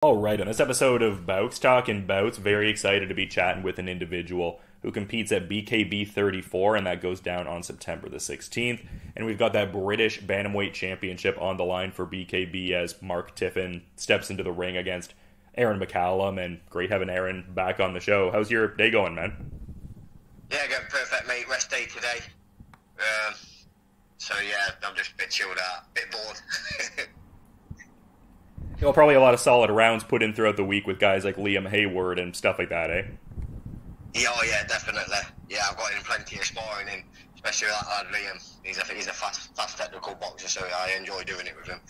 All right, on this episode of Bowks Talking Bouts, very excited to be chatting with an individual who competes at BKB 34, and that goes down on September the 16th. And we've got that British Bantamweight Championship on the line for BKB as Mark Tiffin steps into the ring against Aaron McCallum, and great having Aaron back on the show. How's your day going, man? Yeah, going perfect, mate. Rest day today. So yeah, I'm just a bit chilled out, a bit bored. You know, probably a lot of solid rounds put in throughout the week with guys like Liam Hayward and stuff like that, eh? Yeah, oh yeah, definitely. Yeah, I've got in plenty of sparring in, especially with that lad Liam. He's a fast technical boxer, so I enjoy doing it with him.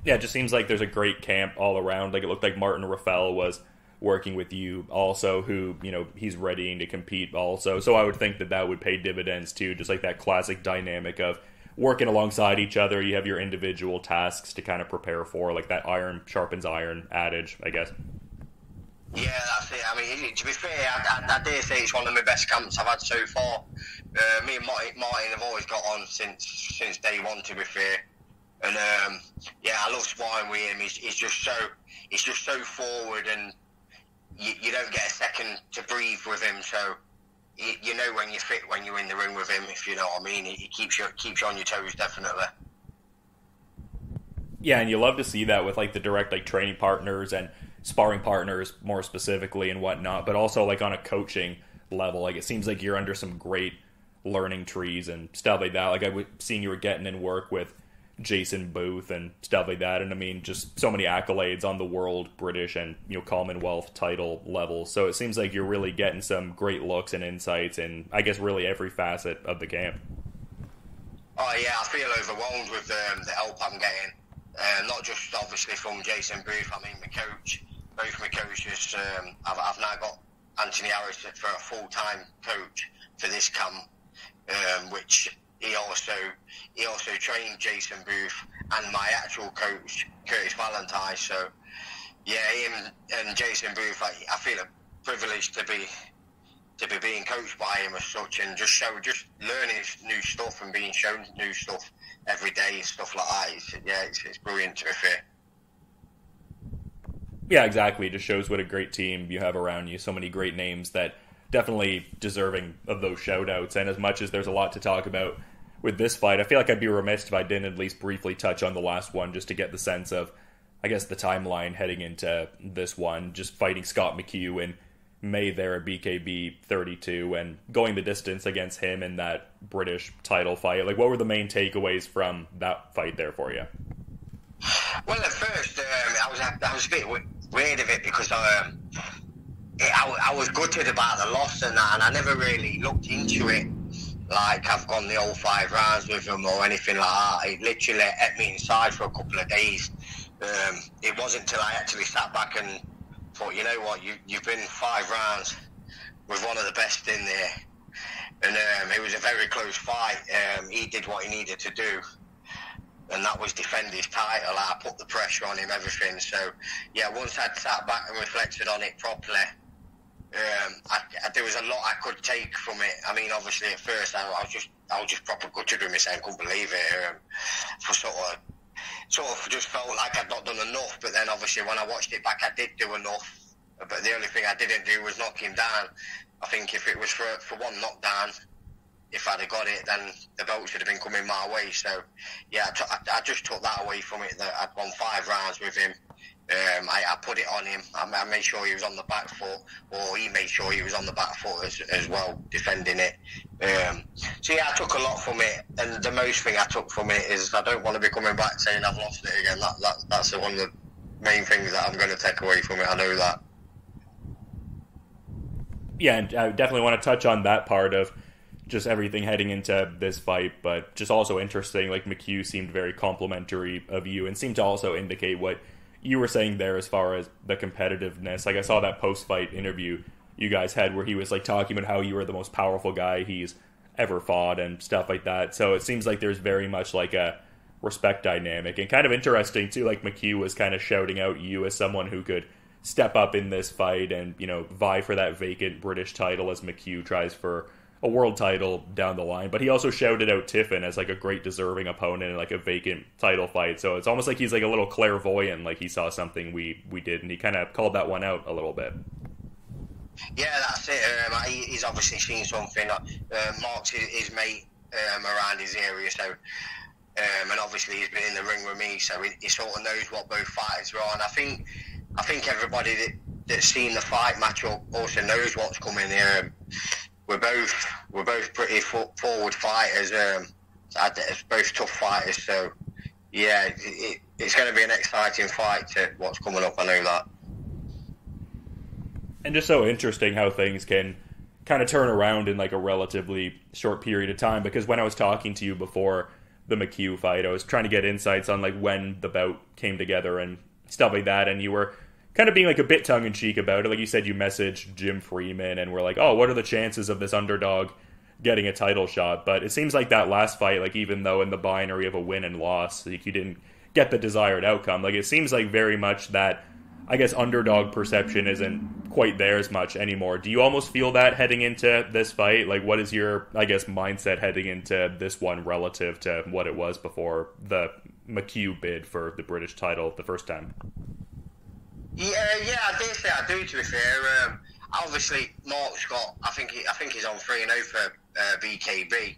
Yeah, it just seems like there's a great camp all around. Like, it looked like Martin Raffel was working with you also, who, you know, he's readying to compete also. So I would think that would pay dividends too, just like that classic dynamic of working alongside each other. You have your individual tasks to kind of prepare for, like that iron sharpens iron adage, I guess. Yeah, that's it. I mean, to be fair, I dare say it's one of my best camps I've had so far. Me and Martin have always got on since day one, to be fair. And yeah, I love sparring with him. He's just so forward, and you don't get a second to breathe with him. So you know when you're fit when you're in the ring with him, if you know what I mean. He keeps you on your toes, definitely. Yeah, and you love to see that with like the direct like training partners and sparring partners more specifically and whatnot, but also like on a coaching level. Like, it seems like you're under some great learning trees and stuff like that. Like, I was seeing you were getting in work with Jason Booth and stuff like that, and I mean, just so many accolades on the world, British, and, you know, Commonwealth title level. So it seems like you're really getting some great looks and insights in, I guess, really every facet of the camp. Oh yeah, I feel overwhelmed with the help I'm getting. Not just obviously from Jason Booth. I mean, both my coaches. I've now got Anthony Harris for a full-time coach for this camp, which he also trained Jason Booth and my actual coach Curtis Valentine. So yeah, him and Jason Booth, I feel a privilege to be being coached by him as such, and just learning new stuff and being shown new stuff every day and stuff like that. It's brilliant, to be fair. Yeah, exactly. It just shows what a great team you have around you. So many great names that definitely deserving of those shout-outs. And as much as there's a lot to talk about with this fight, I feel like I'd be remiss if I didn't at least briefly touch on the last one, just to get the sense of, I guess, the timeline heading into this one. Just fighting Scott McHugh in May there at BKB 32 and going the distance against him in that British title fight. Like, what were the main takeaways from that fight there for you? Well, at first, I was a bit weird of it because I was gutted about the loss and that, and I never really looked into it like I've gone the whole 5 rounds with him or anything like that. It literally ate me inside for a couple of days. It wasn't until I actually sat back and thought, you know what, you've been 5 rounds with one of the best in there. And it was a very close fight. He did what he needed to do, and that was defend his title. I put the pressure on him, everything. So yeah, once I'd sat back and reflected on it properly, there was a lot I could take from it. I mean, obviously at first I was just proper gutted with myself, couldn't believe it. For sort of just felt like I'd not done enough. But then obviously when I watched it back, I did do enough. But the only thing I didn't do was knock him down. I think if it was for one knockdown, if I'd have got it, then the belt should have been coming my way. So yeah, I just took that away from it, that I'd won 5 rounds with him. I put it on him. I made sure he was on the back foot, or he made sure he was on the back foot as well, defending it. So yeah, I took a lot from it, and the most thing I took from it is I don't want to be coming back saying I've lost it again. That's one of the main things that I'm going to take away from it. I know that. Yeah, and I definitely want to touch on that part of just everything heading into this fight, but just also interesting, like McHugh seemed very complimentary of you and seemed to also indicate what you were saying there as far as the competitiveness. Like, I saw that post-fight interview you guys had where he was like talking about how you were the most powerful guy he's ever fought and stuff like that. So it seems like there's very much like a respect dynamic, and kind of interesting too, like McHugh was kind of shouting out you as someone who could step up in this fight and, you know, vie for that vacant British title as McHugh tries for a world title down the line. But he also shouted out Tiffin as like a great deserving opponent in like a vacant title fight. So it's almost like he's like a little clairvoyant, like he saw something we did, and he kind of called that one out a little bit. Yeah, that's it. He's obviously seen something. Mark's his mate around his area, so and obviously he's been in the ring with me, so he sort of knows what both fighters are on. I think everybody that's seen the fight matchup also knows what's coming. We're both pretty forward fighters. Both tough fighters, so yeah, it's going to be an exciting fight to what's coming up. I know that. And just so interesting how things can kind of turn around in like a relatively short period of time, because when I was talking to you before the McHugh fight, I was trying to get insights on like when the bout came together and stuff like that, and you were kind of being like a bit tongue-in-cheek about it. Like you said, you messaged Jim Freeman and were like, oh, what are the chances of this underdog getting a title shot? But it seems like that last fight, like even though in the binary of a win and loss, like you didn't get the desired outcome, like it seems like very much that, I guess, underdog perception isn't quite there as much anymore. Do you almost feel that heading into this fight? Like, what is your, I guess, mindset heading into this one relative to what it was before the McHugh bid for the British title the first time? Yeah, I dare say I do, to be fair. Obviously, Mark's got, I think he's on 3-0 for BKB.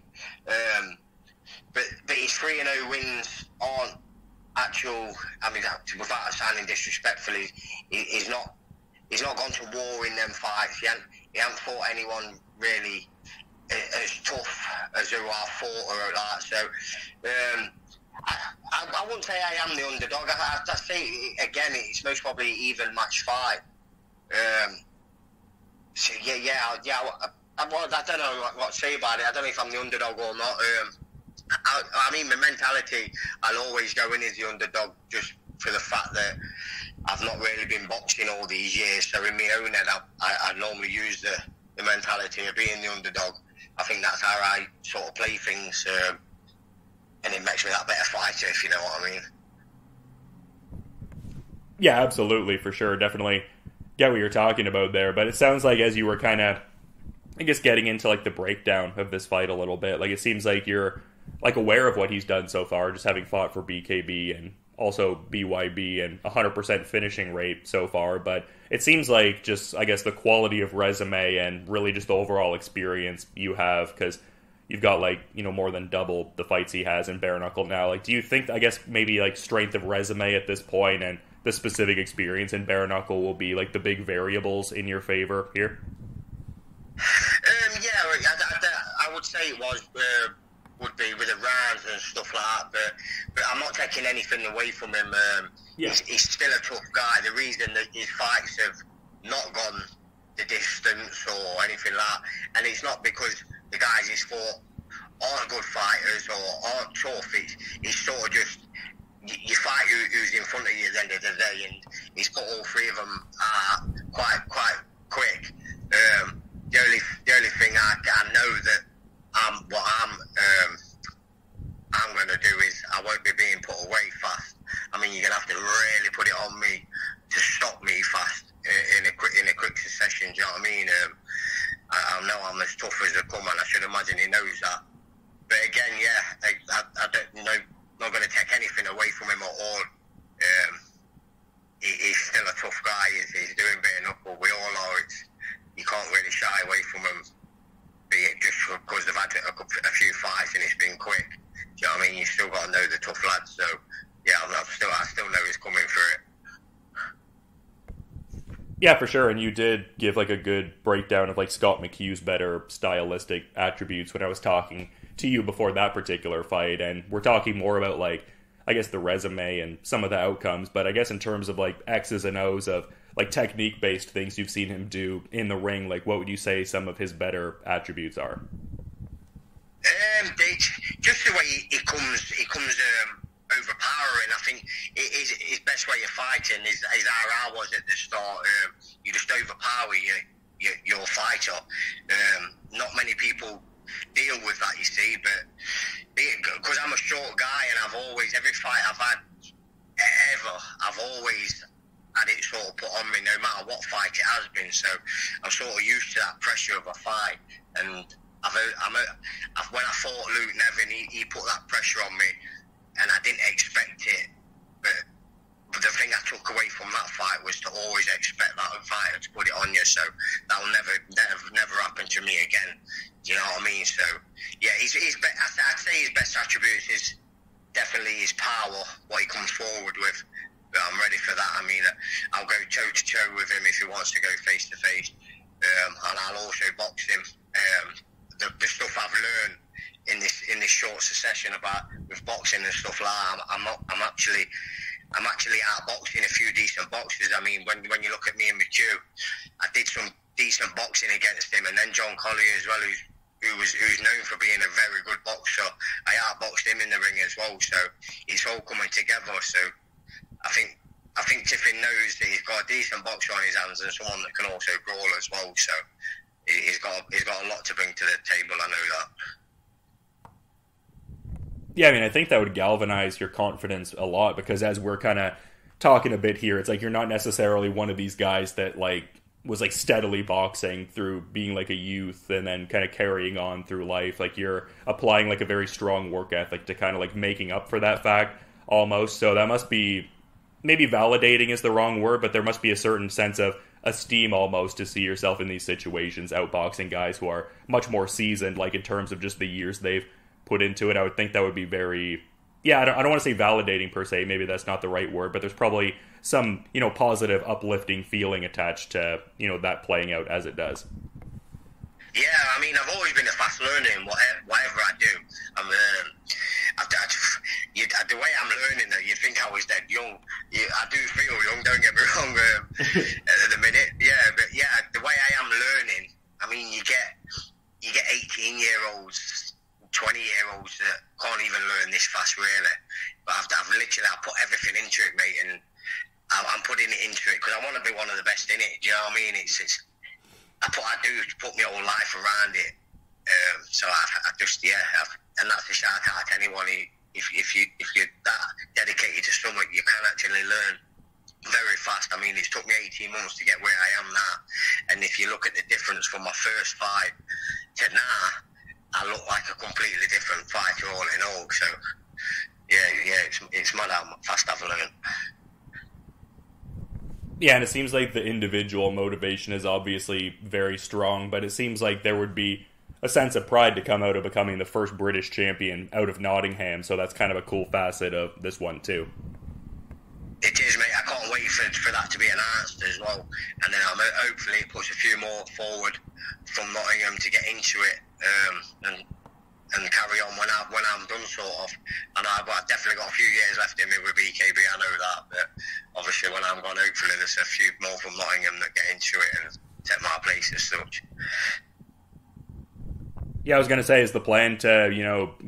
But his 3-0 wins aren't actual, I mean, without sounding disrespectful, he's not gone to war in them fights. He hasn't fought anyone really as tough as who I fought or that. So I wouldn't say I am the underdog. I say again, it's most probably even match fight. So I don't know what to say about it. I don't know if I'm the underdog or not. I mean, my mentality, I'll always go in as the underdog just for the fact that I've not really been boxing all these years. So in my own head, I normally use the mentality of being the underdog. I think that's how I sort of play things, and it makes me that better fighter, if you know what I mean. Yeah, absolutely, for sure. Definitely get what you're talking about there. But it sounds like as you were kind of, I guess, getting into like the breakdown of this fight a little bit, like it seems like you're like aware of what he's done so far, just having fought for BKB and also BYB and 100% finishing rate so far. But it seems like just, I guess, the quality of resume and really just the overall experience you have, because you've got like, you know, more than double the fights he has in bare knuckle now. Like, do you think, I guess, maybe like strength of resume at this point and the specific experience in bare knuckle will be like the big variables in your favor here? I would say it would be with the rounds and stuff like that, but I'm not taking anything away from him. He's still a tough guy. The reason that his fights have not gone the distance or anything like that, and it's not because the guys he's fought aren't good fighters or aren't tough. It's sort of just you fight who's in front of you at the end of the day, and he's put all three of them quite quick. The only thing I know that what I'm going to do is I won't be being put away fast. I mean, you're going to have to really put it on me to stop me fast in a quick succession. Do you know what I mean? I know I'm as tough as I come, and I should imagine he knows that. But again, I don't know. Not going to take anything away from him at all. He's still a tough guy. He's doing bare knuckle. We all are. You can't really shy away from him, be it just because they've had a few fights and it's been quick. Do you know what I mean? You still got to know the tough lads. So yeah, I still know he's coming for it. Yeah, for sure. And you did give like a good breakdown of like Scott McHugh's better stylistic attributes when I was talking to you before that particular fight, and we're talking more about like, I guess, the resume and some of the outcomes, but I guess in terms of like X's and O's of like technique based things you've seen him do in the ring, like what would you say some of his better attributes are? Just the way he comes overpowering. I think his best way of fighting is how I was at the start. You just overpower your fighter. Not many people deal with that, you see, but because I'm a short guy and every fight I've had ever, I've always had it sort of put on me, no matter what fight it has been. So I'm sort of used to that pressure of a fight, and when I fought Luke Nevin, he put that pressure on me, and I didn't expect it. But the thing I took away from that fight was to always expect that fighter to put it on you. So that'll never happen to me again. Do you know what I mean? So yeah, I'd say his best attribute is definitely his power, what he comes forward with. But I'm ready for that. I mean, I'll go toe to toe with him if he wants to go face to face, and I'll also box him. The stuff I've learned in this short succession about with boxing and stuff like that, I'm actually outboxing a few decent boxers. I mean, when you look at me and McHugh, I did some decent boxing against him, and then John Collier as well, who's known for being a very good boxer. I outboxed him in the ring as well, so it's all coming together. So I think Tiffin knows that he's got a decent boxer on his hands and someone that can also brawl as well. So he's got a lot to bring to the table. I know that. Yeah, I mean, I think that would galvanize your confidence a lot, because as we're kind of talking a bit here, it's like you're not necessarily one of these guys that like was like steadily boxing through being like a youth and then kind of carrying on through life. Like you're applying like a very strong work ethic to kind of like making up for that fact almost. So that must be, maybe validating is the wrong word, but there must be a certain sense of esteem almost to see yourself in these situations outboxing guys who are much more seasoned, like in terms of just the years they've put into it. I would think that would be very, I don't want to say validating per se, maybe that's not the right word, but there's probably some, positive, uplifting feeling attached to, that playing out as it does. Yeah, I mean, I've always been a fast learner in whatever I do. The way I'm learning, though, you think I was dead young. I do feel young, don't get me wrong, at the minute. Yeah, but yeah, the way I am learning, I mean, you get 18-year-olds, 20-year-olds that can't even learn this fast, really. But I've literally put everything into it, mate, and I'm putting it into it because I want to be one of the best in it. Do you know what I mean? I do put my whole life around it. So I just, and that's a shout out to anyone. If you're that dedicated to something, you can actually learn very fast. I mean, it's took me 18 months to get where I am now. And if you look at the difference from my first fight to now, I look like a completely different fighter all in all. So, it's mad how fast I've learned. Yeah, and it seems like the individual motivation is obviously very strong, but it seems like there would be a sense of pride to come out of becoming the first British champion out of Nottingham, so that's kind of a cool facet of this one too. It is, mate. I can't wait for that to be announced as well, and then hopefully it puts a few more forward from Nottingham to get into it and carry on when I'm done, sort of. And I've definitely got a few years left in me with BKB, I know that, but obviously when I'm gone, hopefully there's a few more from Nottingham that get into it and take my place as such. Yeah, I was going to say, is the plan to,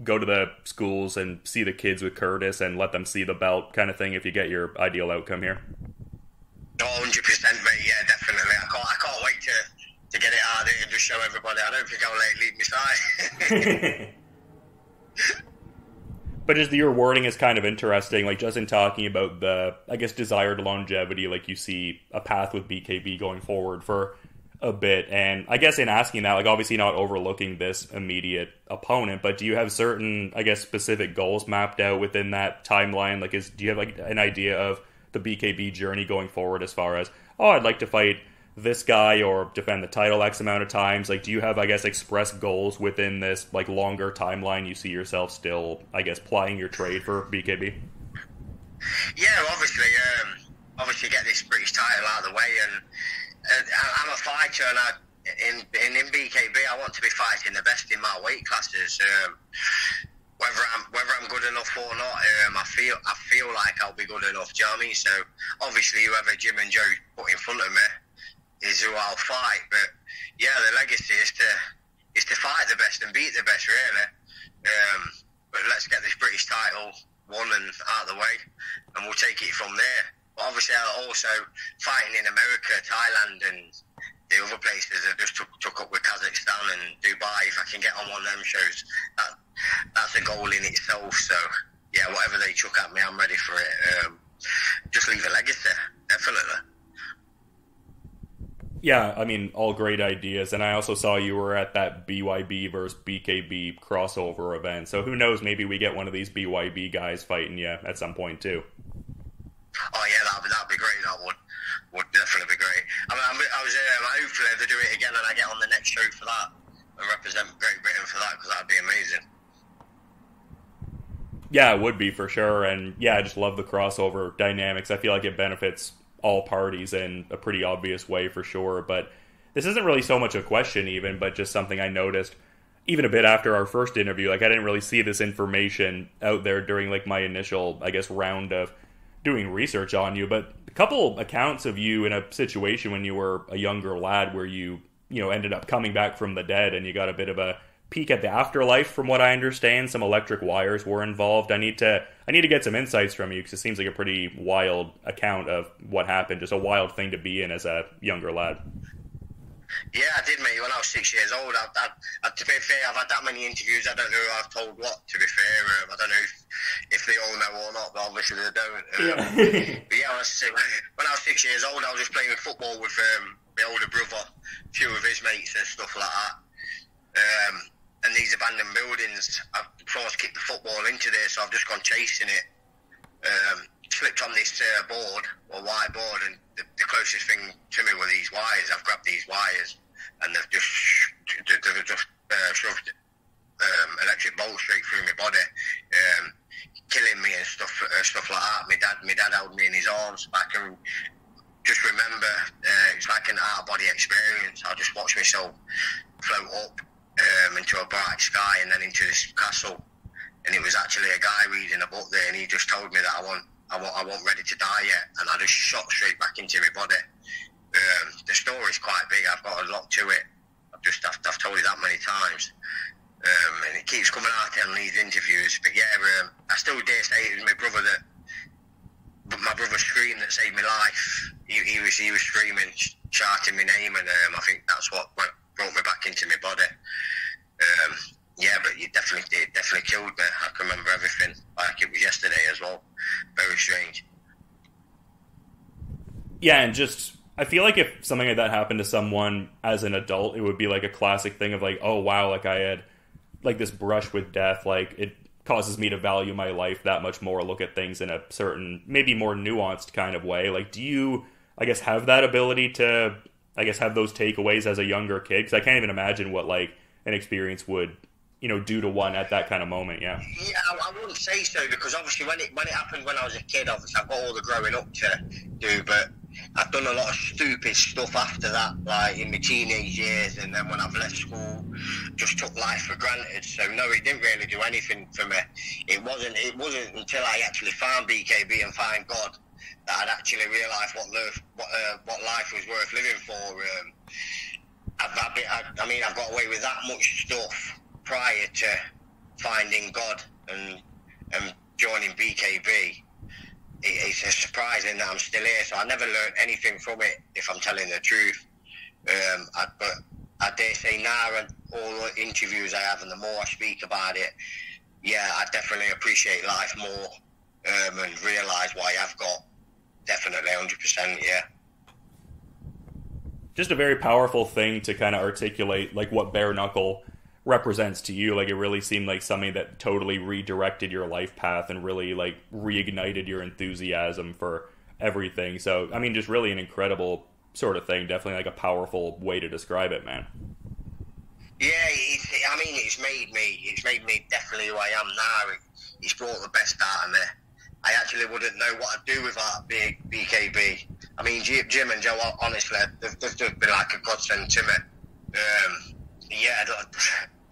go to the schools and see the kids with Curtis and let them see the belt kind of thing if you get your ideal outcome here? 100%, mate, yeah, definitely. I can't wait to get it out there and just show everybody. I don't think I'll let it leave my side. But just your wording is kind of interesting, like just in talking about the, I guess, desired longevity, like you see a path with BKB going forward for a bit, and I guess in asking that, like obviously not overlooking this immediate opponent, but do you have certain, I guess, specific goals mapped out within that timeline? Like, do you have like an idea of the BKB journey going forward as far as, I'd like to fight this guy or defend the title X amount of times? Like, do you have, I guess, express goals within this like longer timeline you see yourself still, I guess, plying your trade for BKB? Yeah, obviously get this British title out of the way, and I'm a fighter, and in BKB I want to be fighting the best in my weight classes. Whether I'm good enough or not, I feel like I'll be good enough. Do you know what I mean? So obviously whoever Jim and Joe put in front of me is who I'll fight. But yeah, the legacy is to fight the best and beat the best, really. But let's get this British title won and out of the way, and we'll take it from there. But obviously, also fighting in America, Thailand, and the other places I just took up with Kazakhstan and Dubai. If I can get on one of them shows, that's a goal in itself. So yeah, whatever they chuck at me, I'm ready for it. Just leave a legacy, definitely. Yeah, I mean, all great ideas. And I also saw you were at that BYB versus BKB crossover event. So who knows, maybe we get one of these BYB guys fighting you at some point too. Oh yeah, that'd be great. That would definitely be great. I mean, I was hopefully if they do it again and I get on the next show for that and represent Great Britain for that, because that'd be amazing. Yeah, it would be for sure. And yeah, I just love the crossover dynamics. I feel like it benefits all parties in a pretty obvious way for sure. But this isn't really so much a question even, but just something I noticed even a bit after our first interview. Like, I didn't really see this information out there during like my initial, I guess, round of doing research on you, but a couple accounts of you in a situation when you were a younger lad where you ended up coming back from the dead and you got a bit of a peek at the afterlife. From what I understand, some electric wires were involved. I need to get some insights from you, because it seems like a pretty wild account of what happened. Just a wild thing to be in as a younger lad. Yeah, I did, mate. When I was 6 years old, to be fair, I've had that many interviews. I don't know who I've told what. To be fair, I don't know if they all know or not, but obviously they don't. But yeah, when I was 6 years old, I was just playing football with my older brother, a few of his mates and stuff like that. And these abandoned buildings, I've force kicked the football into there, so I've just gone chasing it. Slipped on this board, or white board, and the closest thing to me were these wires. I've grabbed these wires, and they've just shoved electric bolts straight through my body, killing me and stuff like that. My dad held me in his arms. I can just remember, it's like an out-of-body experience. I just watched myself float up into a bright sky and then into this castle, and it was actually a guy reading a book there, and he just told me that I wasn't ready to die yet, and I just shot straight back into my body. The story's quite big. I've got a lot to it. I've told you that many times, and it keeps coming out in these interviews. But yeah, I still dare say it was my brother my brother screamed that saved my life. He was screaming, shouting my name, and I think that's what brought me back into my body. Yeah, but it definitely killed me. I can remember everything like it was yesterday as well. Very strange. Yeah, and just, I feel like if something like that happened to someone as an adult, it would be like a classic thing of like, oh wow, like I had like this brush with death, like it causes me to value my life that much more, look at things in a certain, maybe more nuanced kind of way. Like, do you, I guess, have that ability to, I guess, have those takeaways as a younger kid? Because I can't even imagine what like an experience would, do to one at that kind of moment. Yeah, I wouldn't say so, because obviously when it happened when I was a kid, obviously I've got all the growing up to do, but I've done a lot of stupid stuff after that, like in my teenage years, and then when I've left school, just took life for granted. So no, it didn't really do anything for me. It wasn't until I actually found BKB and found God that I'd actually realised what life was worth living for. I've got away with that much stuff prior to finding God and joining BKB. It's surprising that I'm still here, so I never learned anything from it, if I'm telling the truth. But I dare say now, and all the interviews I have, and the more I speak about it, yeah, I definitely appreciate life more and realise what I have got. Definitely, 100%, yeah. Just a very powerful thing to kind of articulate, like what bare knuckle represents to you. Like, it really seemed like something that totally redirected your life path and really like reignited your enthusiasm for everything. So I mean, just really an incredible sort of thing. Definitely like a powerful way to describe it, man. Yeah, it's made me definitely who I am now. It's brought the best out of me. I actually wouldn't know what I'd do without BKB. I mean, Jim and Joe, honestly, they've just been like a godsend to me. Yeah,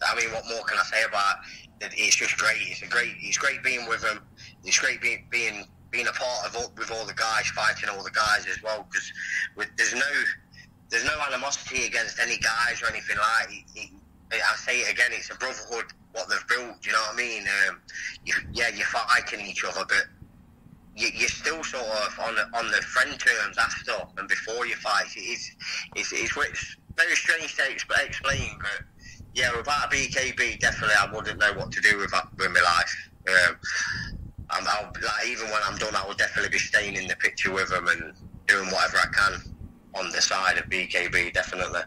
I mean, what more can I say about it? It's just great. It's great being with them. It's great being a part of with all the guys, fighting all the guys as well. Because there's no animosity against any guys or anything like it. I say it again. It's a brotherhood. What they've built. Do you know what I mean? You're fighting each other, but you're still sort of on the friend terms after and before you fight. It's very strange to explain, but yeah, without BKB, definitely I wouldn't know what to do with my life. Even when I'm done, I will definitely be staying in the picture with them and doing whatever I can on the side of BKB, definitely.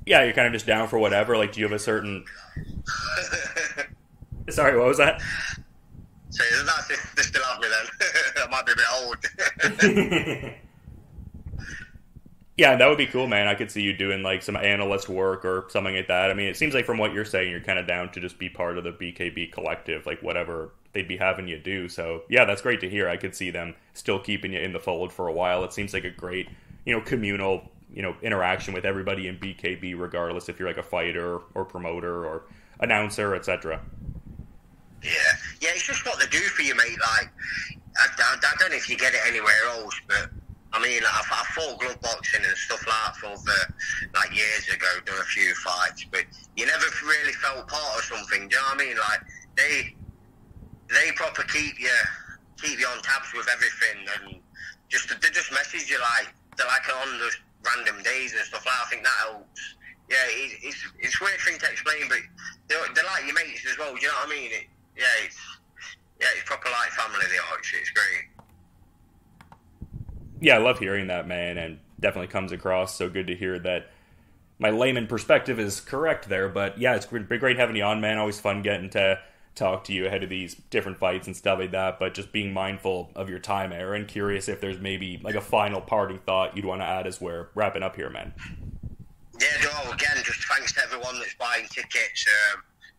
Yeah, you're kind of just down for whatever. Like, do you have a certain... Sorry, what was that? So that's if they still have me then. I might be a bit old. Yeah, that would be cool, man. I could see you doing like some analyst work or something like that. I mean, it seems like from what you're saying, you're kind of down to just be part of the BKB collective, like whatever they'd be having you do. So yeah, that's great to hear. I could see them still keeping you in the fold for a while. It seems like a great, communal, interaction with everybody in BKB, regardless if you're like a fighter or promoter or announcer, etc. Yeah, it's just what they do for you, mate. Like, I don't know if you get it anywhere else, but I mean, I fought glove boxing and stuff like that for like years ago, done a few fights, but you never really felt part of something. Do you know what I mean? Like they proper keep you on tabs with everything, and they just message you like they're like on the random days and stuff like that. I think that helps. Yeah, it's a weird thing to explain, but they're like your mates as well. Do you know what I mean? It's proper like family. They are. It's great. Yeah, I love hearing that, man, and definitely comes across so good to hear that my layman perspective is correct there. But yeah, it's been great having you on, man. Always fun getting to talk to you ahead of these different fights and stuff like that, but just being mindful of your time, Aaron. Curious if there's maybe like a final parting thought you'd want to add as we're wrapping up here, man. Yeah, no, again, just thanks to everyone that's buying tickets,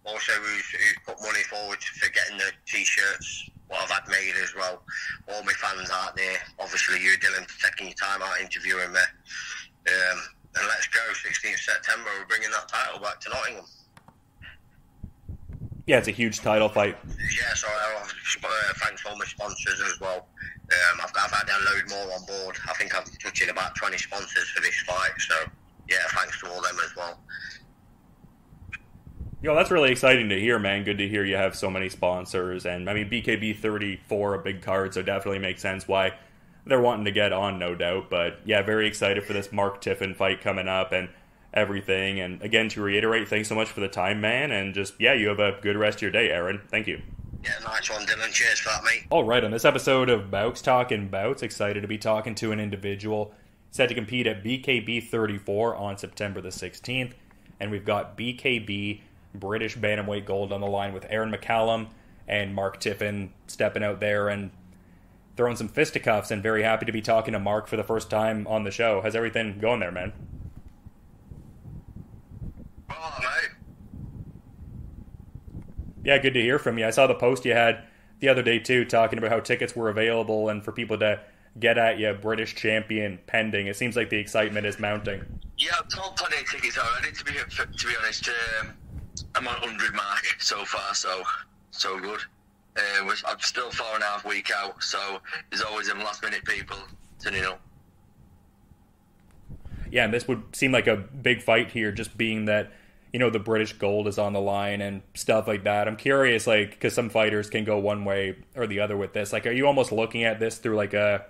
also who's put money forward for getting the t-shirts, what I've had made as well. All my fans out there, obviously you, Dylan, for taking your time out interviewing me. And let's go, 16th September, we're bringing that title back to Nottingham. Yeah, it's a huge title fight. Yeah, so thanks to all my sponsors as well. I've had a load more on board. I think I'm touching about 20 sponsors for this fight, so yeah, thanks to all them as well. That's really exciting to hear, man. Good to hear you have so many sponsors. And I mean, BKB 34, a big card, so definitely makes sense why they're wanting to get on, no doubt. But yeah, very excited for this Mark Tiffin fight coming up and everything. And again, to reiterate, thanks so much for the time, man. And just, yeah, you have a good rest of your day, Aaron. Thank you. Yeah, nice one, Dylan. Cheers for that, mate. All right, on this episode of Bowks Talking Bouts, excited to be talking to an individual set to compete at BKB 34 on September the 16th. And we've got BKB British Bantamweight Gold on the line with Aaron McCallum and Mark Tiffin stepping out there and throwing some fisticuffs, and very happy to be talking to Mark for the first time on the show. How's everything going there, man? Oh, mate. Yeah, good to hear from you. I saw the post you had the other day, too, talking about how tickets were available and for people to get at you, British champion pending. It seems like the excitement is mounting. Yeah, I've sold plenty of tickets already, to be honest. I'm on 100 mark so far, so good. I'm still 4.5 weeks out, so there's always them last minute people turning up. Yeah, and this would seem like a big fight here, just being that, the British gold is on the line and stuff like that. I'm curious, like, because some fighters can go one way or the other with this. Like, are you almost looking at this through like a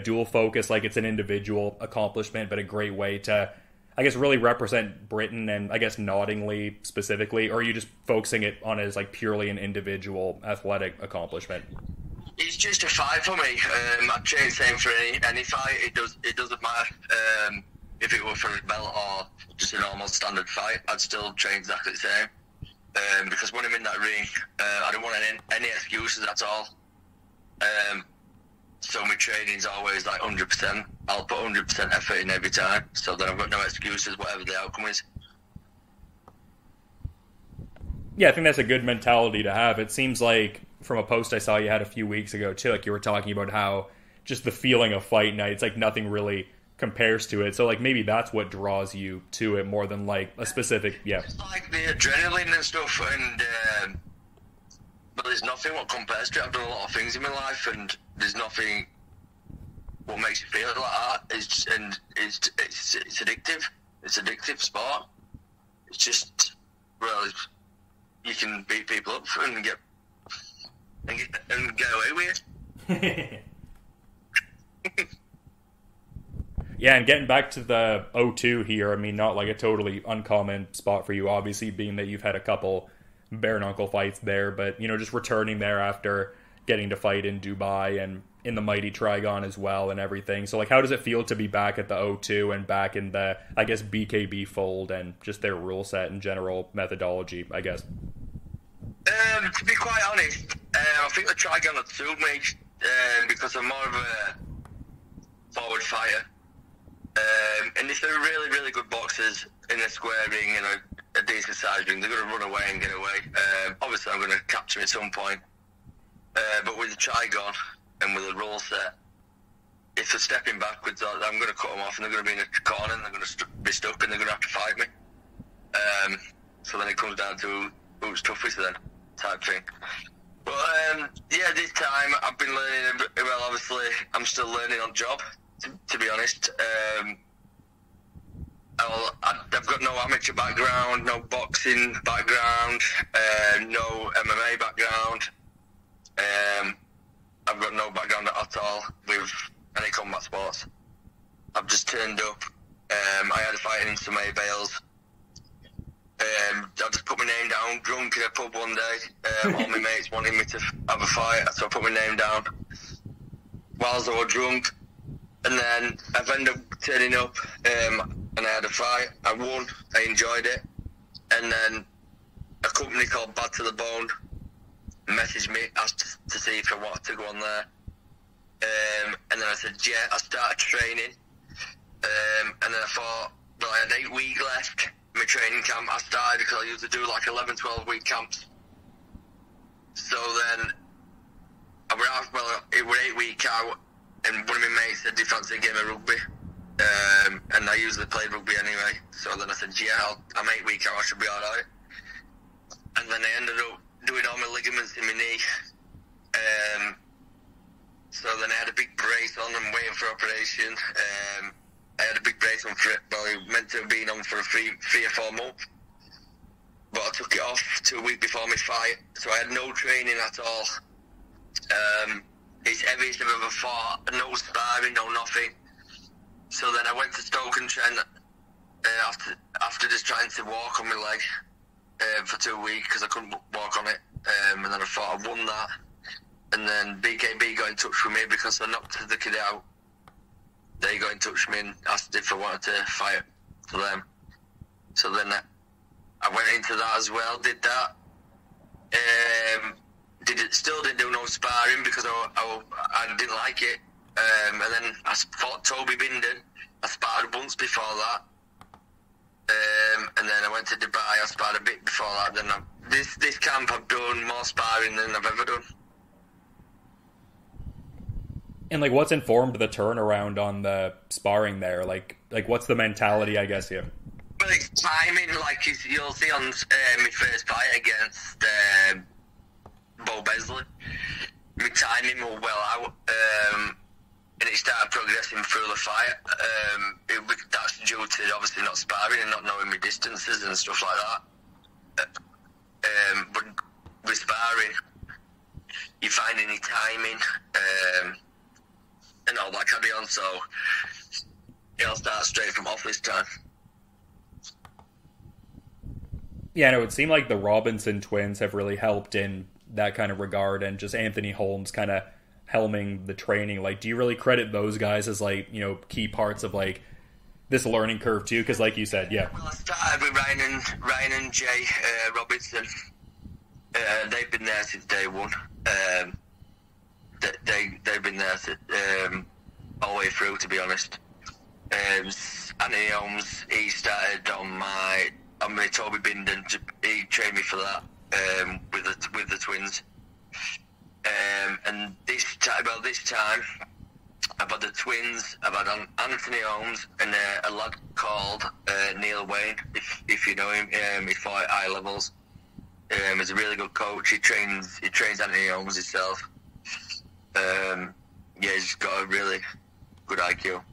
dual focus, like it's an individual accomplishment, but a great way to, I guess, really represent Britain and I guess Nottingham specifically, or are you just focusing it on as like purely an individual athletic accomplishment? It's just a fight for me. I'd train the same for any fight. It doesn't matter if it were for a belt or just a normal standard fight. I'd still train exactly the same because when I'm in that ring, I don't want any excuses at all. So my training's always like 100%. I'll put 100% effort in every time, so then I've got no excuses, whatever the outcome is. Yeah, I think that's a good mentality to have. It seems like from a post I saw you had a few weeks ago too, like you were talking about how just the feeling of fight night, it's like nothing really compares to it. So like maybe that's what draws you to it more than like a specific, yeah. It's like the adrenaline and stuff, and but there's nothing what compares to it. I've done a lot of things in my life, and there's nothing what makes you feel like that. It's addictive. It's addictive sport. It's just, well, you can beat people up and get away with it. Yeah, and getting back to the O2 here, I mean, not like a totally uncommon spot for you, obviously, being that you've had a couple bare knuckle fights there, but, just returning there after getting to fight in Dubai and in the mighty Trigon as well and everything. So, like, how does it feel to be back at the O2 and back in the, I guess, BKB fold and just their rule set and general methodology, I guess? To be quite honest, I think the Trigon would suit me because I'm more of a forward fighter. And if they're really, really good boxers in a square ring and a decent size ring, they're going to run away and get away. Obviously, I'm going to capture him at some point. But with the Trigon and with the rule set, if they're stepping backwards, I'm going to cut them off and they're going to be in a corner and they're going to be stuck and they're going to have to fight me. So then it comes down to who's toughest then, type thing. But yeah, this time I've been learning. Well, obviously, I'm still learning on job. To be honest, I've got no amateur background, no boxing background, no MMA background. I've got no background at all with any combat sports. I've just turned up. I had a fight in some A Bales. I just put my name down, drunk in a pub one day. All my mates wanted me to have a fight, so I put my name down whilst I was drunk. And then I've ended up turning up and I had a fight. I won. I enjoyed it. And then a company called Bad to the Bone messaged me, asked to see if I wanted to go on there. And then I said, yeah, I started training. And then I thought, well, I had 8 weeks left. My training camp, I started because I used to do like 11, 12-week camps. So then, it was 8 weeks out. And one of my mates said, do you fancy a game of rugby? And I usually played rugby anyway. So then I said, yeah, I'm 8 weeks out, I should be alright. And then I ended up doing all my ligaments in my knee. So then I had a big brace on and waiting for operation. I had a big brace on for it, well, it meant to have been on for 3 or 4 months. But I took it off 2 weeks before my fight. So I had no training at all. It's heaviest I've ever fought, no sparring, no nothing. So then I went to Stoke-on-Trent after just trying to walk on my leg for 2 weeks because I couldn't walk on it. And then I thought I won that. And then BKB got in touch with me because I knocked the kid out. They got in touch with me and asked if I wanted to fight for them. So then I went into that as well, did that. Still didn't do no sparring because I didn't like it. And then I fought Toby Binden. I sparred once before that. And then I went to Dubai. I sparred a bit before that. Then this camp I've done more sparring than I've ever done. And, like, what's informed the turnaround on the sparring there? Like what's the mentality, I guess, here? Well, it's timing. Like you'll see on my first fight against Bo Besley, my timing was well out, and it started progressing through the fight. That's due to obviously not sparring and not knowing my distances and stuff like that. But with sparring, you find any timing and all that carry on. So it'll start straight from off this time. Yeah, and it would seem like the Robinson twins have really helped in that kind of regard, and just Anthony Holmes kind of helming the training. Like, do you really credit those guys as, like, you know, key parts of, like, this learning curve too? Because, like you said, yeah. Well, I started with Ryan and Jay Robinson. They've been there since day one. They've been there all the way through, to be honest. Anthony Holmes, he started on my Toby Binden. He trained me for that. With the twins, and this time I've had the twins. I've had Anthony Holmes and a lad called Neil Wayne. If you know him, he fought at high levels. He's a really good coach. He trains Anthony Holmes himself. Yeah, he's got a really good IQ.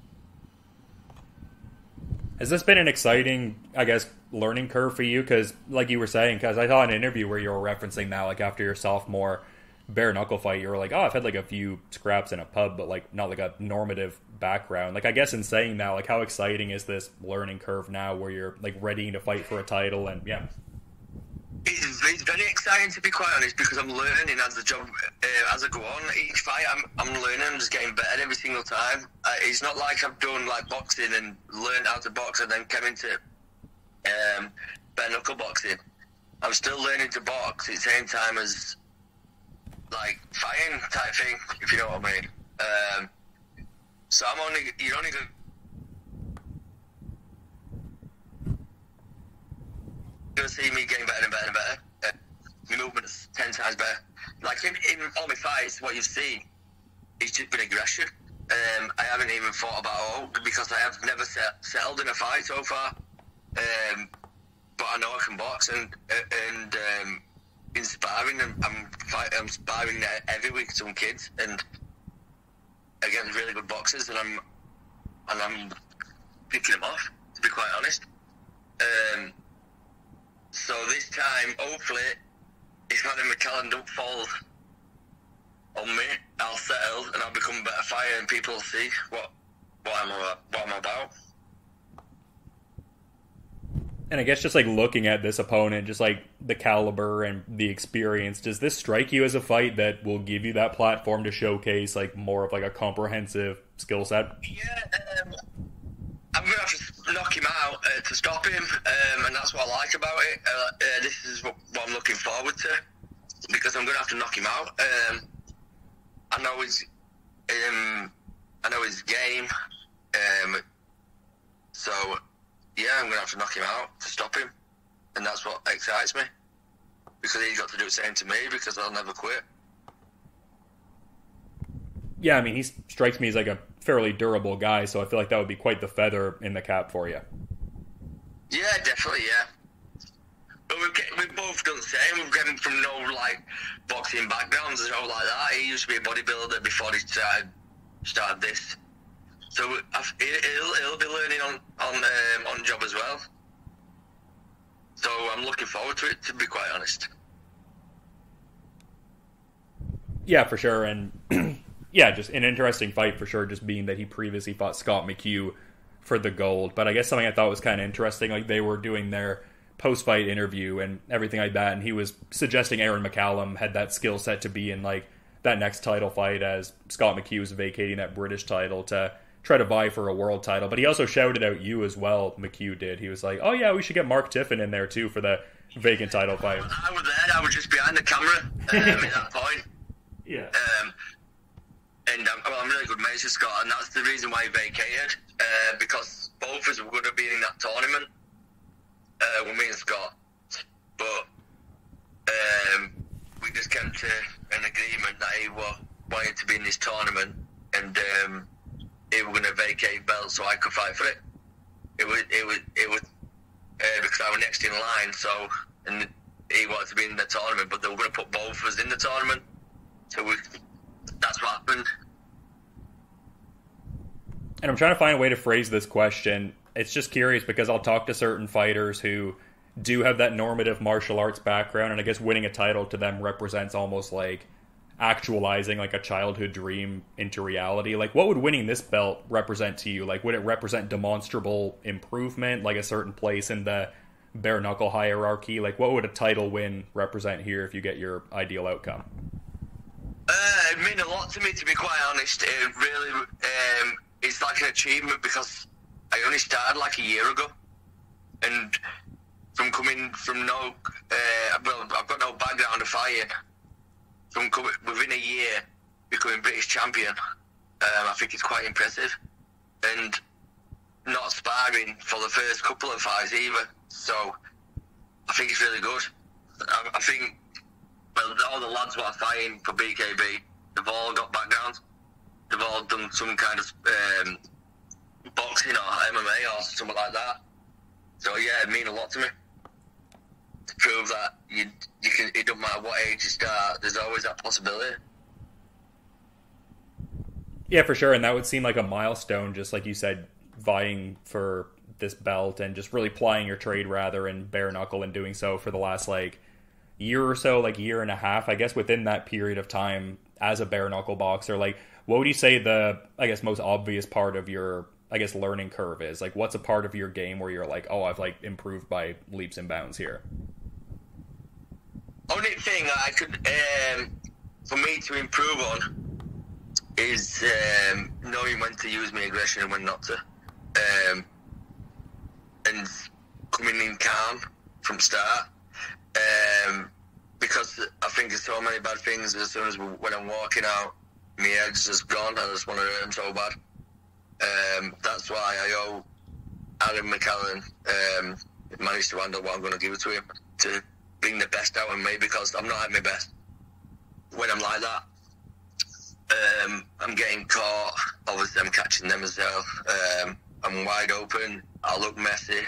Has this been an exciting, I guess, learning curve for you? Because, like you were saying, because I saw an interview where you were referencing that, like, after your sophomore bare knuckle fight, you were like, oh, I've had, like, a few scraps in a pub, but, like, not, like, a normative background. Like, I guess in saying that, like, how exciting is this learning curve now where you're, like, ready to fight for a title and, yeah. It's very exciting, to be quite honest, because I'm learning as the job as I go on. Each fight, I'm learning. I'm just getting better every single time. It's not like I've done like boxing and learned how to box and then came into bare knuckle boxing. I'm still learning to box at the same time as like fighting type thing, if you know what I mean. So you're only going to see me getting better and better and better. My movement is 10 times better. Like in all my fights, what you see is just been aggression. I haven't even thought about because I have never settled in a fight so far. But I know I can box and in sparring, and I'm sparring every week with some kids and against really good boxers, and I'm picking them off, to be quite honest. So this time, hopefully, if Adam McCallum don't fall on me, I'll settle and I'll become a better fighter, and people will see what I'm about. And I guess just like looking at this opponent, just like the caliber and the experience, does this strike you as a fight that will give you that platform to showcase like more of like a comprehensive skill set? Yeah, I'm going to have to knock him out to stop him, and that's what I like about it. This is what I'm looking forward to, because I'm going to have to knock him out. I know his game, so yeah, I'm going to have to knock him out to stop him, and that's what excites me, because he's got to do the same to me, because I'll never quit. Yeah, I mean, he strikes me as like a fairly durable guy, so I feel like that would be quite the feather in the cap for you. Yeah, definitely, yeah. But we've both done the same. We've come from no like boxing backgrounds and all like that. He used to be a bodybuilder before he started this. So he'll be learning on job as well. So I'm looking forward to it, to be quite honest. Yeah, for sure, and yeah, just an interesting fight for sure, just being that he previously fought Scott McHugh for the gold. But I guess something I thought was kind of interesting, like they were doing their post-fight interview and everything like that, and he was suggesting Aaron McCallum had that skill set to be in like that next title fight as Scott McHugh was vacating that British title to try to vie for a world title. But he also shouted out you as well, McHugh did. He was like, oh yeah, we should get Mark Tiffin in there too for the vacant title fight. I was there, I was just behind the camera at that point. Yeah. And I'm really good mates with Scott, and that's the reason why he vacated, because both of us were going to be in that tournament with me and Scott. But we just came to an agreement that he wanted to be in this tournament, and he was going to vacate belt so I could fight for it. It was because I was next in line, so, and he wanted to be in the tournament, but they were going to put both of us in the tournament. So that's what happened. And I'm trying to find a way to phrase this question. It's just curious because I'll talk to certain fighters who do have that normative martial arts background, and I guess winning a title to them represents almost like actualizing like a childhood dream into reality. Like, what would winning this belt represent to you? Like, would it represent demonstrable improvement, like a certain place in the bare knuckle hierarchy? Like, what would a title win represent here if you get your ideal outcome? It means a lot to me, to be quite honest. It really, it's like an achievement, because I only started like a year ago, and from coming from no, well, I've got no background of fighting. From coming within a year, becoming British champion, I think it's quite impressive, and not sparring for the first couple of fights either. So I think it's really good. I think. Well, all the lads who are fighting for BKB, they've all got backgrounds. They've all done some kind of boxing or MMA or something like that. So yeah, it means a lot to me. To prove that you can, it doesn't matter what age you start, there's always that possibility. Yeah, for sure, and that would seem like a milestone, just like you said, vying for this belt and just really plying your trade rather in bare knuckle and doing so for the last like year or so, like year and a half, I guess. Within that period of time as a bare knuckle boxer, like what would you say the, I guess, most obvious part of your, I guess, learning curve is? Like, what's a part of your game where you're like, oh, I've like improved by leaps and bounds here? Only thing I could, for me to improve on is knowing when to use my aggression and when not to. And coming in calm from start. Because I think there's so many bad things as soon as when I'm walking out, my head's just gone. I just want to hurt him so bad. That's why I owe Alan McCallum managed to handle what I'm going to give it to him to bring the best out of me, because I'm not at my best when I'm like that. I'm getting caught. Obviously, I'm catching them as well. I'm wide open. I look messy.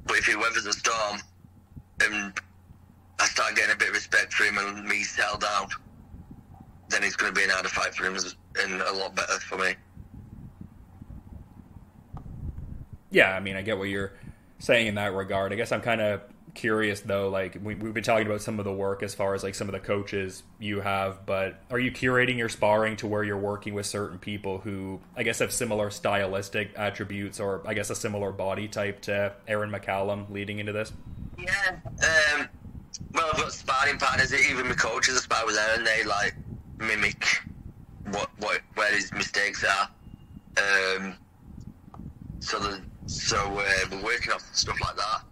But if he weathers a storm and I start getting a bit of respect for him and me settle down, then it's going to be an harder fight for him and a lot better for me. Yeah, I mean, I get what you're saying in that regard. I guess I'm kind of curious, though, like, we've been talking about some of the work as far as, like, some of the coaches you have, but are you curating your sparring to where you're working with certain people who, I guess, have similar stylistic attributes or, I guess, a similar body type to Aaron McCallum leading into this? Yeah. Well, I've got sparring partners, even my coaches I spar with Aaron, they, like, mimic where his mistakes are. So we're working off stuff like that.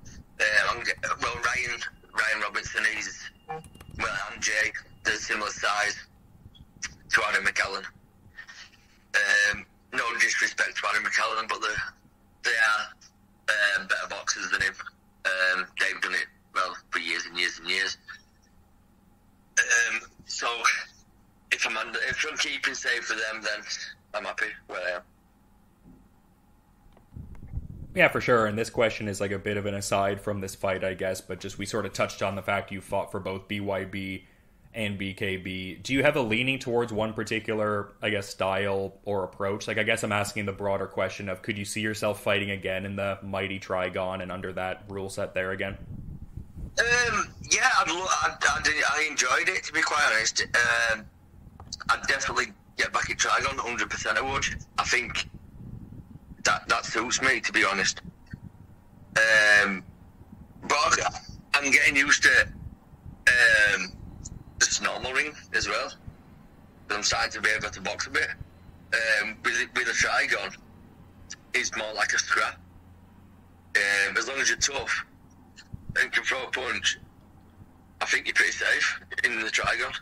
Ryan Robinson, and Jay, they're similar size to Adam McCallum. No disrespect to Adam McCallum, but they are better boxers than him. They've done it well for years and years and years. So if I'm keeping safe for them, then I'm happy where I am. Yeah, for sure. And this question is like a bit of an aside from this fight, I guess, but just we sort of touched on the fact you fought for both BYB and BKB. Do you have a leaning towards one particular, I guess, style or approach? Like, I guess I'm asking the broader question of, could you see yourself fighting again in the mighty Trigon and under that rule set there again? Yeah, I enjoyed it, to be quite honest. I'd definitely get back in Trigon, 100% I would. I think that suits me, to be honest. But I'm getting used to just normal ring as well. But I'm starting to be able to box a bit. With a Trigon, it's more like a scrap. As long as you're tough and can throw a punch, I think you're pretty safe in the Trigon.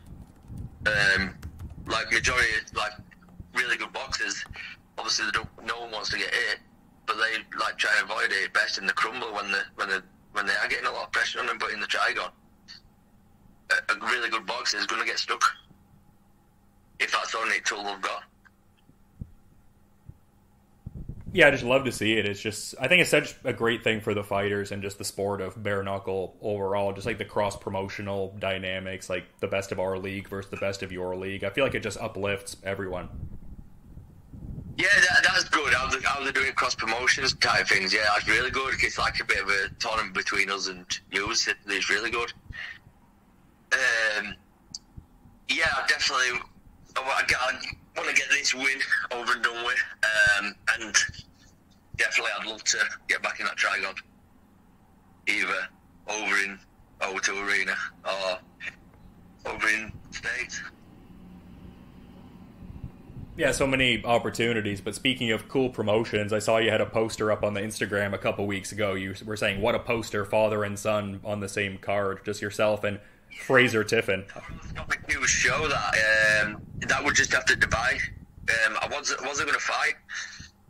Like majority, like really good boxers, obviously no one wants to get hit, but they like try and avoid it best in the crumble when they are getting a lot of pressure on them. But in the Trigon, a really good boxer is going to get stuck if that's the only tool they've got. Yeah, I just love to see it. It's just, I think it's such a great thing for the fighters and just the sport of bare knuckle overall. Just like the cross promotional dynamics, like the best of our league versus the best of your league. I feel like it just uplifts everyone. Yeah, that's good. How they're doing cross promotions type things. Yeah, that's really good. It's like a bit of a tournament between us and you. It's really good. Yeah, definitely. I want to get this win over and done with. And definitely, I'd love to get back in that Trigon, either over in O2 Arena or over in States. Yeah, so many opportunities. But speaking of cool promotions, I saw you had a poster up on the Instagram a couple weeks ago. You were saying, what a poster, father and son on the same card, just yourself and Fraser Tiffin. It was show that would just after Dubai. I wasn't going to fight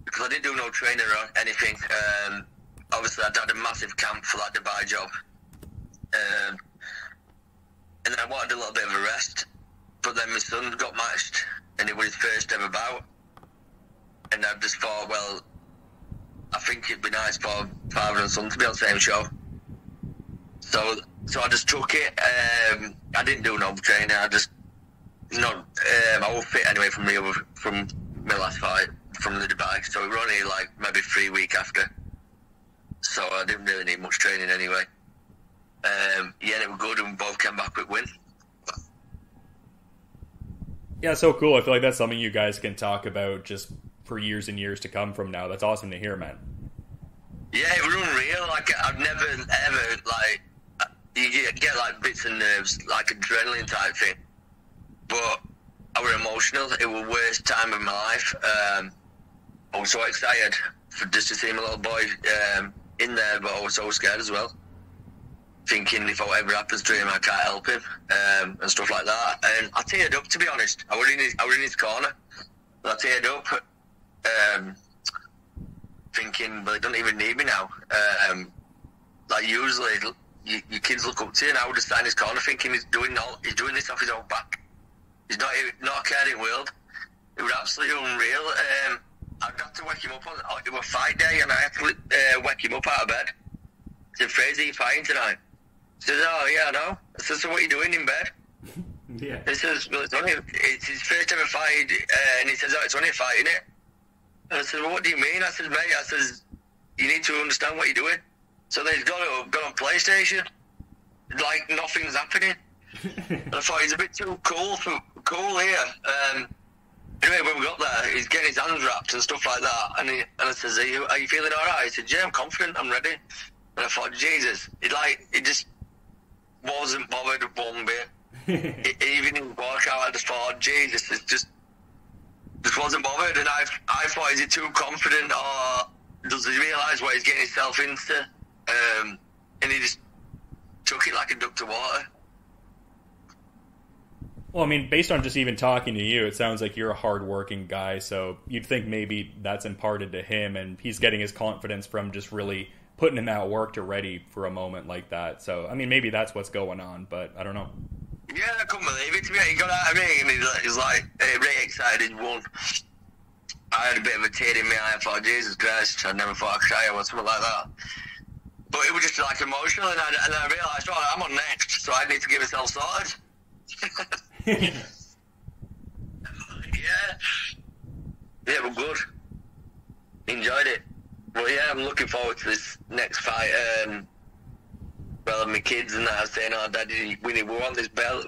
because I didn't do no training or anything. Obviously, I'd had a massive camp for that Dubai job. And then I wanted a little bit of a rest. But then my son got matched, and it was his first ever bout. And I just thought, well, I think it'd be nice for father and son to be on the same show. So I just took it. I didn't do no training. I was fit anyway from my last fight from the Dubai. So we were only like maybe 3 weeks after. So I didn't really need much training anyway. Yeah, it was good, and we both came back with win. Yeah, so cool. I feel like that's something you guys can talk about just for years and years to come from now. That's awesome to hear, man. Yeah, it was unreal. Like, I've never ever, like, you get like bits of nerves, like adrenaline type thing. But I was emotional. It was the worst time of my life. I was so excited just to see my little boy in there, but I was so scared as well. Thinking if whatever happens to him, I can't help him, and stuff like that. And I teared up, to be honest. I was in his corner. And I teared up, thinking, well, they don't even need me now. Like usually, your kids look up to you, and I would just stand in his corner thinking he's doing this off his own back. He's not a caring world. It was absolutely unreal. I'd have to wake him up it was fight day, and I had to wake him up out of bed. I said, Fraser, you fighting tonight? He says, oh, yeah, I know. I said, so what are you doing in bed? Yeah. He says, well, it's his first ever fight, and he says, oh, it's only a fight, innit? And I said, well, what do you mean? I said, mate, you need to understand what you're doing. So they've got on PlayStation, like nothing's happening. And I thought he's a bit too cool here. Anyway, when we got there, he's getting his hands wrapped and stuff like that. And I says, are you feeling all right? He said, yeah, I'm confident, I'm ready. And I thought, Jesus, he just wasn't bothered one bit. Even in the walkout, I just thought, Jesus, it just wasn't bothered. And I thought, is he too confident, or does he realise what he's getting himself into? And he just took it like a duck to water. Well, I mean, based on just even talking to you, it sounds like you're a hard-working guy, so you'd think maybe that's imparted to him, and he's getting his confidence from just really putting in that work to ready for a moment like that. So, I mean, maybe that's what's going on, but I don't know. Yeah, I couldn't believe it. He got out of me, and he was like really excited. He won. I had a bit of a tear in my eye. I thought, Jesus Christ, I never thought I'd cry or something like that. But it was just like emotional, and I realised, oh, I'm on next, so I need to get myself sorted. Yeah, it was good. Enjoyed it. Well, yeah, I'm looking forward to this next fight. Well, my kids and that are saying, "Oh, Daddy, we want this belt,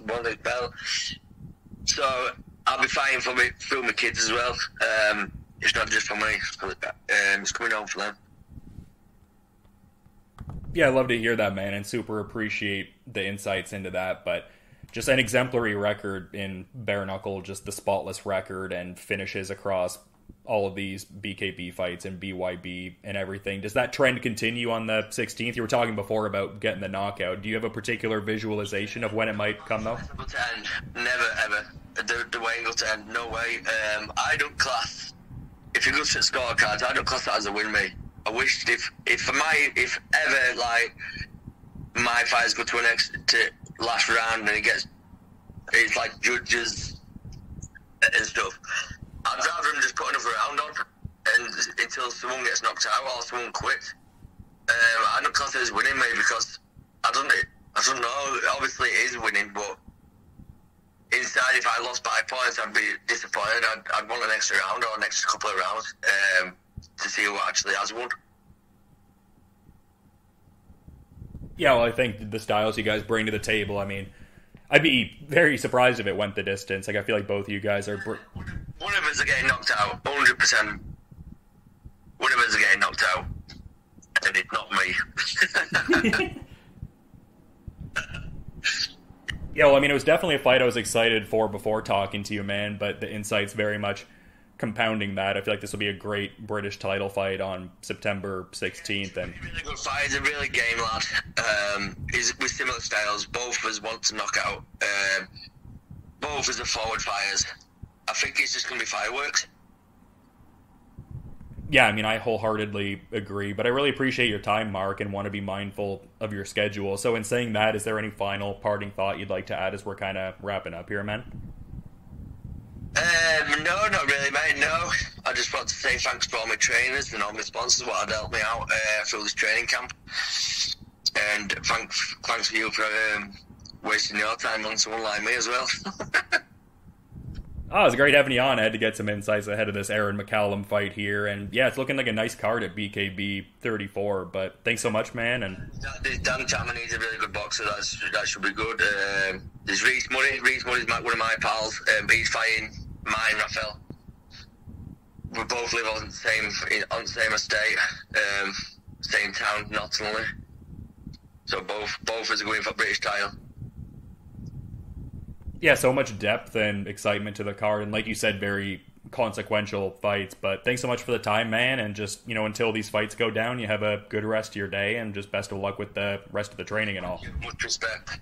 So I'll be fighting for my kids as well. It's not just for me. It's coming home for them. Yeah, I love to hear that, man, and super appreciate the insights into that. But just an exemplary record in bare knuckle, just the spotless record and finishes across all of these BKB fights and BYB and everything. Does that trend continue on the 16th? You were talking before about getting the knockout. Do you have a particular visualization of when it might come, though? Never, ever. The way it goes to end, no way. I don't class, if you go to scorecards, I don't class that as a win, mate. I wished if ever, like, my fighters go to last round and it's like judges and stuff, I'd rather him just put another round on and until someone gets knocked out or someone quits. I don't class it as winning, mate, because I don't know, obviously it is winning, but inside, if I lost by points, I'd be disappointed. I'd want an extra round or an extra couple of rounds to see who actually has won. Yeah, well, I think the styles you guys bring to the table, I mean, I'd be very surprised if it went the distance. Like, I feel like both of you guys are... One of us are getting knocked out, 100%. One of us are getting knocked out, and it's not me. Yeah, well, I mean, it was definitely a fight I was excited for before talking to you, man, but the insights very much compounding that. I feel like this will be a great British title fight on September 16th. And really good fight. He's a really game lad. He's with similar styles. Both of us want to knock out. Both of us are forward fighters. I think it's just going to be fireworks. Yeah, I mean, I wholeheartedly agree, but I really appreciate your time, Mark, and want to be mindful of your schedule. So in saying that, is there any final parting thought you'd like to add as we're kind of wrapping up here, man? No, not really, mate, no. I just want to say thanks to all my trainers and all my sponsors what had helped me out through this training camp. And thanks for you for wasting your time on someone like me as well. Oh, it was great having you on. I had to get some insights ahead of this Aaron McCallum fight here. And yeah, it's looking like a nice card at BKB 34. But thanks so much, man. And Dan Chapman, he's a really good boxer. That should be good. There's Reese Murray. Reese Murray's one of my pals. He's fighting mine, Rafael. We both live on the same estate, same town, Nottingham. So both is going for British title. Yeah, so much depth and excitement to the card, and like you said, very consequential fights. But thanks so much for the time, man, and just, until these fights go down, you have a good rest of your day, and just best of luck with the rest of the training and all. Much respect.